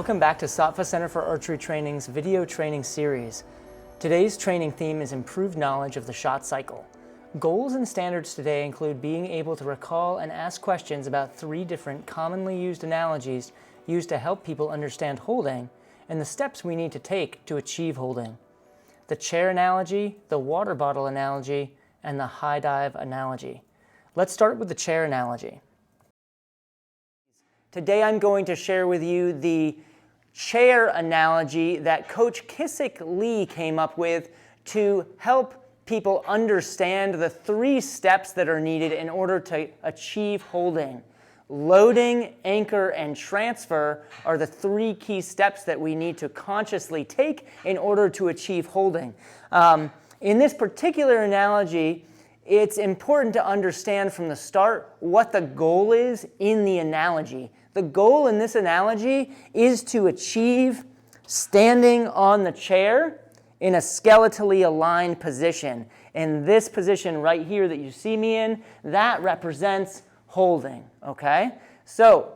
Welcome back to Sattva Center for Archery Training's video training series. Today's training theme is improved knowledge of the shot cycle. Goals and standards today include being able to recall and ask questions about 3 different commonly used analogies used to help people understand holding and the steps we need to take to achieve holding. The chair analogy, the water bottle analogy, and the high dive analogy. Let's start with the chair analogy. Today I'm going to share with you the chair analogy that Coach Kissick Lee came up with to help people understand the 3 steps that are needed in order to achieve holding. Loading, anchor, and transfer are the 3 key steps that we need to consciously take in order to achieve holding. In this particular analogy, it's important to understand from the start what the goal is in the analogy. The goal in this analogy is to achieve standing on the chair in a skeletally aligned position. And this position right here that you see me in, that represents holding, okay? So,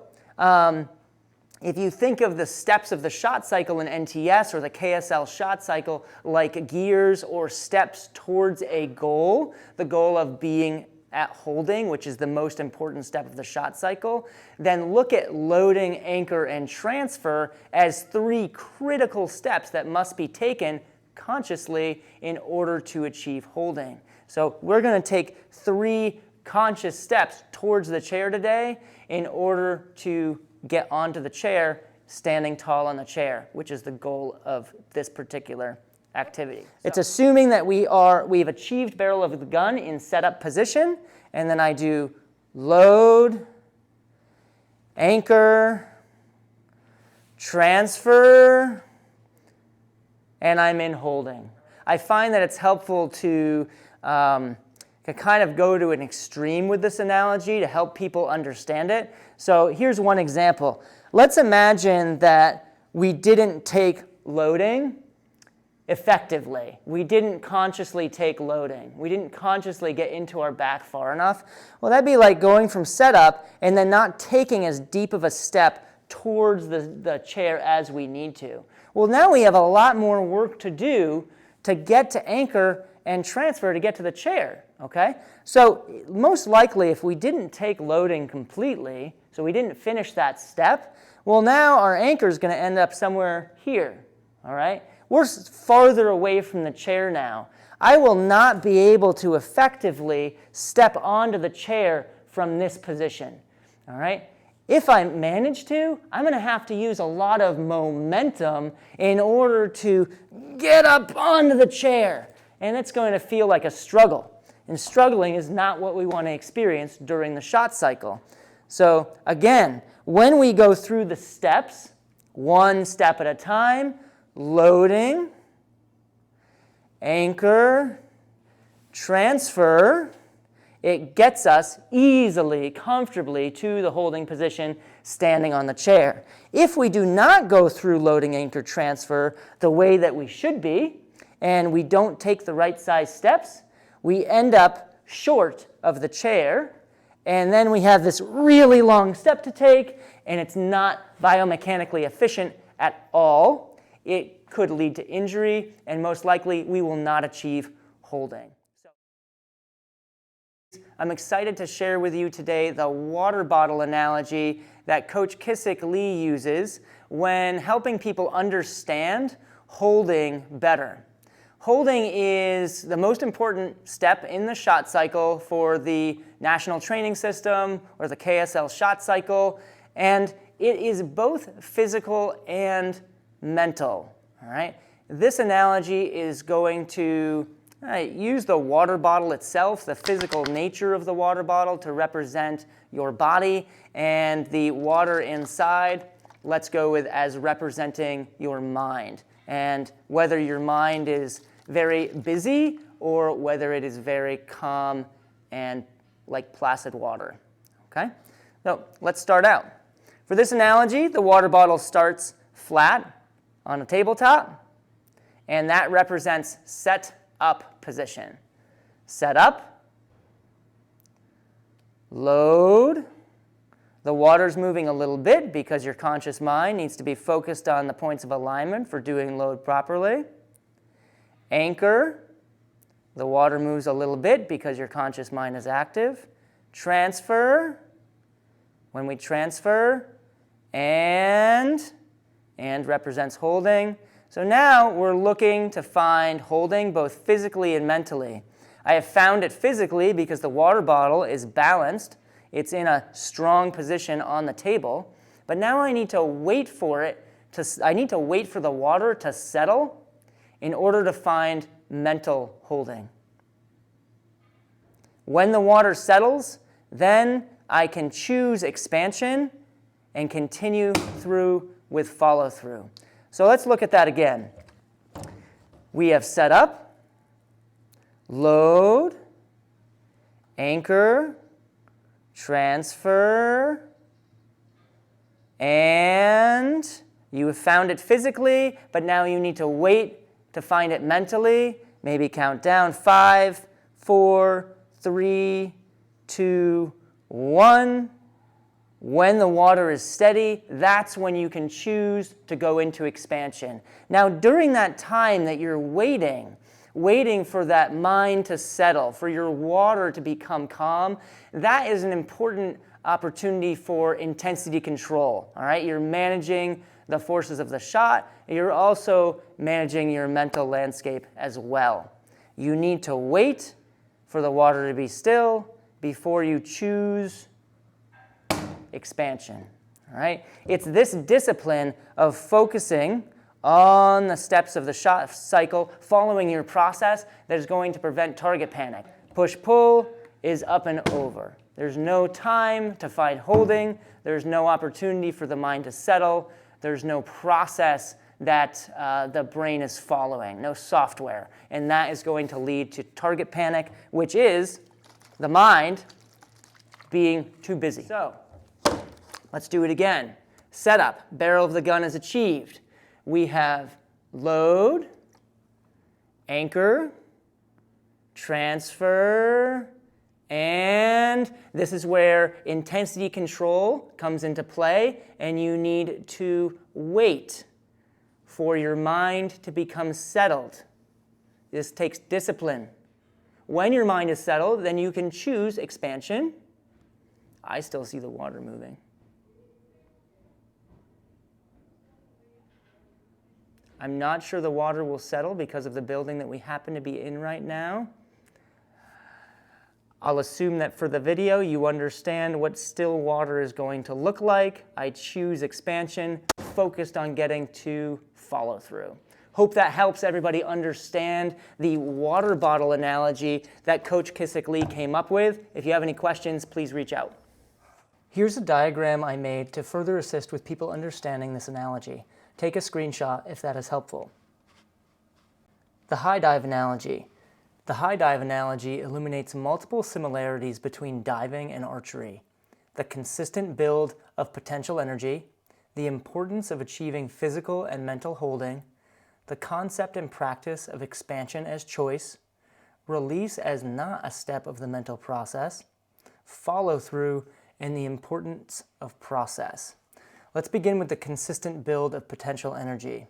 if you think of the steps of the shot cycle in NTS or the KSL shot cycle like gears or steps towards a goal, the goal of being at holding, which is the most important step of the shot cycle, then look at loading, anchor, and transfer as 3 critical steps that must be taken consciously in order to achieve holding. So we're going to take 3 conscious steps towards the chair today in order to get onto the chair, standing tall on the chair, which is the goal of this particular activity. It's assuming that we've achieved barrel of the gun in setup position, and then I do load, anchor, transfer, and I'm in holding. I find that it's helpful to kind of go to an extreme with this analogy to help people understand it. So here's one example. Let's imagine that we didn't take loading effectively. We didn't consciously take loading. We didn't consciously get into our back far enough. Well, that'd be like going from setup and then not taking as deep of a step towards the chair as we need to. Well, now we have a lot more work to do to get to anchor and transfer to get to the chair, okay? So most likely if we didn't take loading completely, so we didn't finish that step, well, now our anchor is going to end up somewhere here, all right? We're farther away from the chair now. I will not be able to effectively step onto the chair from this position, all right? If I manage to, I'm going to have to use a lot of momentum in order to get up onto the chair. And it's going to feel like a struggle. And struggling is not what we want to experience during the shot cycle. So again, when we go through the steps, 1 step at a time, loading, anchor, transfer, it gets us easily, comfortably to the holding position standing on the chair. If we do not go through loading, anchor, transfer the way that we should be, and we don't take the right size steps, we end up short of the chair, and then we have this really long step to take, and it's not biomechanically efficient at all. It could lead to injury, and most likely we will not achieve holding. I'm excited to share with you today the water bottle analogy that Coach Kissick Lee uses when helping people understand holding better. Holding is the most important step in the shot cycle for the National Training System or the KSL shot cycle, and it is both physical and mental, all right? This analogy is going to use the water bottle itself, the physical nature of the water bottle, to represent your body, and the water inside, let's go with as representing your mind, and whether your mind is very busy or whether it is very calm and like placid water, okay? So let's start out. For this analogy, the water bottle starts flat on a tabletop, and that represents set up position. Set up, load, the water's moving a little bit because your conscious mind needs to be focused on the points of alignment for doing load properly. Anchor, the water moves a little bit because your conscious mind is active. Transfer, when we transfer, and represents holding. So now we're looking to find holding both physically and mentally. I have found it physically because the water bottle is balanced. It's in a strong position on the table. But now I need to wait for the water to settle in order to find mental holding. When the water settles, then I can choose expansion and continue through with follow through. So let's look at that again. We have set up, load, anchor, transfer, and you have found it physically, but now you need to wait to find it mentally. Maybe count down 5, 4, 3, 2, 1. When the water is steady, that's when you can choose to go into expansion. Now, during that time that you're waiting for that mind to settle, for your water to become calm, that is an important opportunity for intensity control. All right, you're managing the forces of the shot. You're also managing your mental landscape as well. You need to wait for the water to be still before you choose expansion. All right? It's this discipline of focusing on the steps of the shot cycle, following your process, that is going to prevent target panic. Push-pull is up and over. There's no time to find holding. There's no opportunity for the mind to settle. There's no process that the brain is following, no software. And that is going to lead to target panic, which is the mind being too busy. So let's do it again. Setup, barrel of the gun is achieved. We have load, anchor, transfer, and this is where intensity control comes into play, and you need to wait for your mind to become settled. This takes discipline. When your mind is settled, then you can choose expansion. I still see the water moving. I'm not sure the water will settle because of the building that we happen to be in right now. I'll assume that for the video you understand what still water is going to look like. I choose expansion, focused on getting to follow through. Hope that helps everybody understand the water bottle analogy that Coach Kissick Lee came up with. If you have any questions, please reach out. Here's a diagram I made to further assist with people understanding this analogy. Take a screenshot if that is helpful. The high dive analogy. The high dive analogy illuminates multiple similarities between diving and archery. The consistent build of potential energy, the importance of achieving physical and mental holding, the concept and practice of expansion as choice, release as not a step of the mental process, follow through, and the importance of process. Let's begin with the consistent build of potential energy.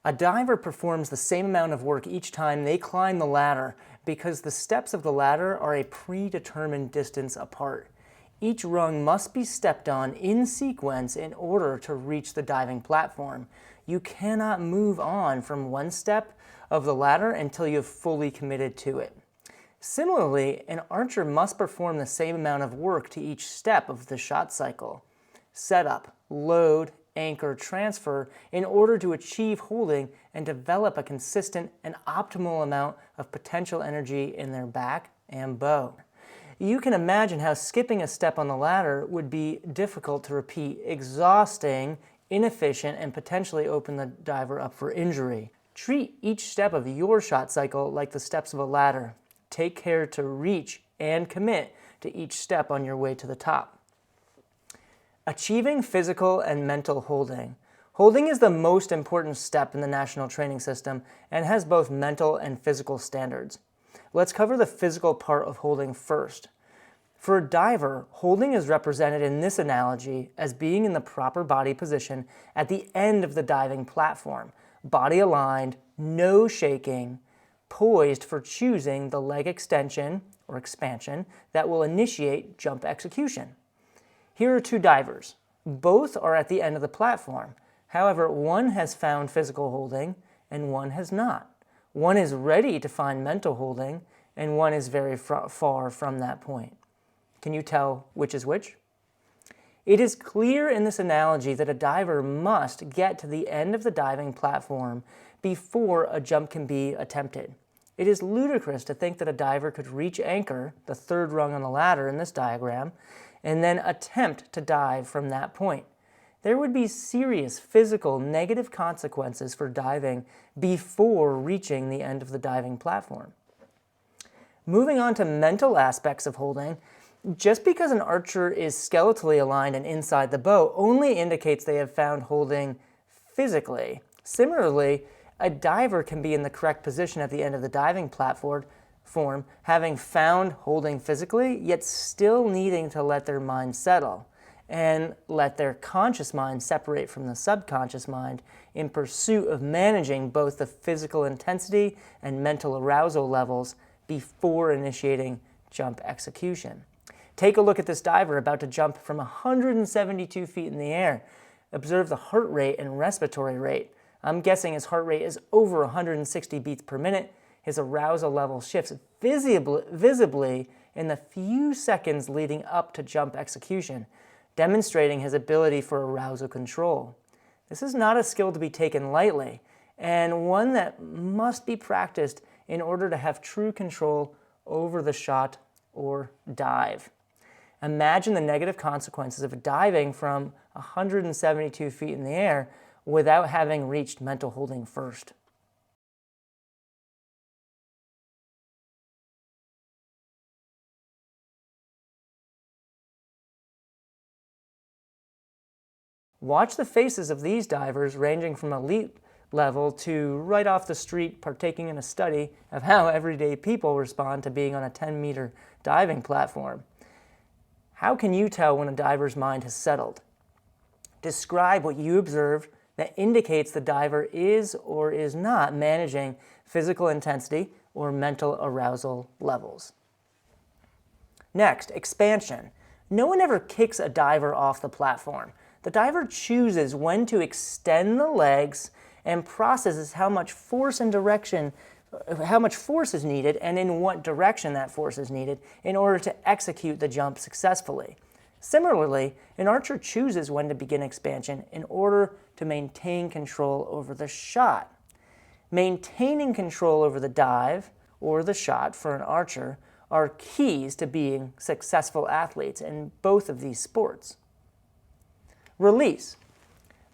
A diver performs the same amount of work each time they climb the ladder because the steps of the ladder are a predetermined distance apart. Each rung must be stepped on in sequence in order to reach the diving platform. You cannot move on from one step of the ladder until you've fully committed to it. Similarly, an archer must perform the same amount of work to each step of the shot cycle. Setup, load, anchor, transfer in order to achieve holding and develop a consistent and optimal amount of potential energy in their back and bow. You can imagine how skipping a step on the ladder would be difficult to repeat, exhausting, inefficient, and potentially open the diver up for injury. Treat each step of your shot cycle like the steps of a ladder. Take care to reach and commit to each step on your way to the top. Achieving physical and mental holding. Holding is the most important step in the national training system and has both mental and physical standards. Let's cover the physical part of holding first. For a diver, holding is represented in this analogy as being in the proper body position at the end of the diving platform, body aligned, no shaking, poised for choosing the leg extension or expansion that will initiate jump execution. Here are two divers. Both are at the end of the platform. However, one has found physical holding and one has not. One is ready to find mental holding and one is very far from that point. Can you tell which is which? It is clear in this analogy that a diver must get to the end of the diving platform before a jump can be attempted. It is ludicrous to think that a diver could reach anchor, the third rung on the ladder in this diagram, and then attempt to dive from that point. There would be serious physical negative consequences for diving before reaching the end of the diving platform. Moving on to mental aspects of holding, just because an archer is skeletally aligned and inside the bow only indicates they have found holding physically. Similarly, a diver can be in the correct position at the end of the diving platform, having found holding physically, yet still needing to let their mind settle and let their conscious mind separate from the subconscious mind in pursuit of managing both the physical intensity and mental arousal levels before initiating jump execution. Take a look at this diver about to jump from 172 feet in the air. Observe the heart rate and respiratory rate. I'm guessing his heart rate is over 160 beats per minute. His arousal level shifts visibly in the few seconds leading up to jump execution, demonstrating his ability for arousal control. This is not a skill to be taken lightly, and one that must be practiced in order to have true control over the shot or dive. Imagine the negative consequences of diving from 172 feet in the air without having reached mental holding first. Watch the faces of these divers ranging from elite level to right off the street partaking in a study of how everyday people respond to being on a 10-meter diving platform. How can you tell when a diver's mind has settled? Describe what you observed that indicates the diver is or is not managing physical intensity or mental arousal levels. Next, expansion. No one ever kicks a diver off the platform. The diver chooses when to extend the legs and processes how much force is needed and in what direction that force is needed in order to execute the jump successfully. Similarly, an archer chooses when to begin expansion in order to maintain control over the shot. Maintaining control over the dive or the shot for an archer are keys to being successful athletes in both of these sports. Release.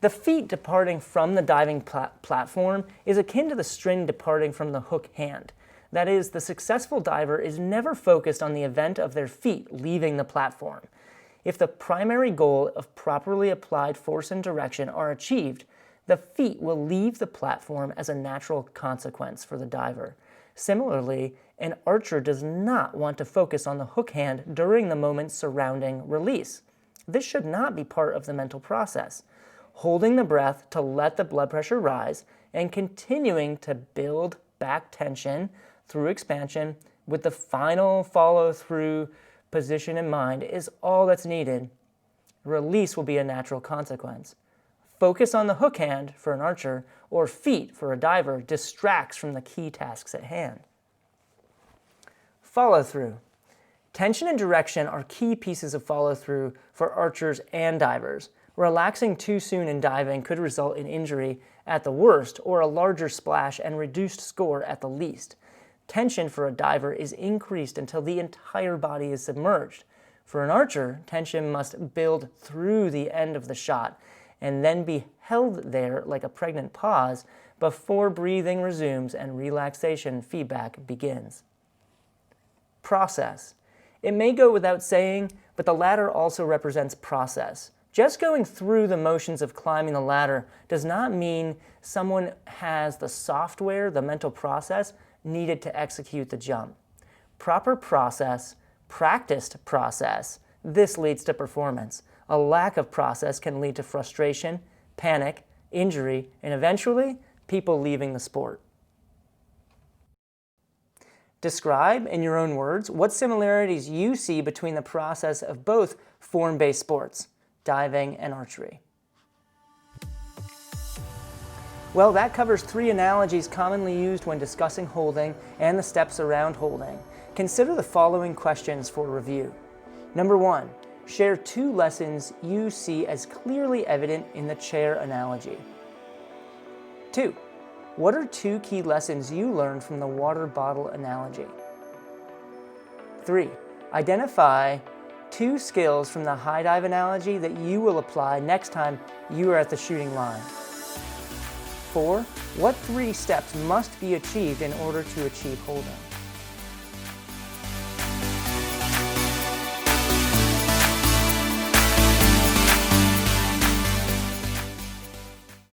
The feet departing from the diving platform is akin to the string departing from the hook hand. That is, the successful diver is never focused on the event of their feet leaving the platform. If the primary goal of properly applied force and direction are achieved, the feet will leave the platform as a natural consequence for the diver. Similarly, an archer does not want to focus on the hook hand during the moment surrounding release. This should not be part of the mental process. Holding the breath to let the blood pressure rise and continuing to build back tension through expansion with the final follow-through position in mind is all that's needed. Release will be a natural consequence. Focus on the hook hand for an archer or feet for a diver distracts from the key tasks at hand. Follow-through. Tension and direction are key pieces of follow-through for archers and divers. Relaxing too soon in diving could result in injury at the worst or a larger splash and reduced score at the least. Tension for a diver is increased until the entire body is submerged. For an archer, tension must build through the end of the shot and then be held there like a pregnant pause before breathing resumes and relaxation feedback begins. Process. It may go without saying, but the ladder also represents process. Just going through the motions of climbing the ladder does not mean someone has the software, the mental process, needed to execute the jump. Proper process, practiced process, this leads to performance. A lack of process can lead to frustration, panic, injury, and eventually, people leaving the sport. Describe, in your own words, what similarities you see between the process of both form-based sports, diving and archery. Well, that covers 3 analogies commonly used when discussing holding and the steps around holding. Consider the following questions for review. Number 1, share 2 lessons you see as clearly evident in the chair analogy. 2, what are 2 key lessons you learned from the water bottle analogy? 3, identify 2 skills from the high dive analogy that you will apply next time you are at the shooting line. 4, what 3 steps must be achieved in order to achieve holding?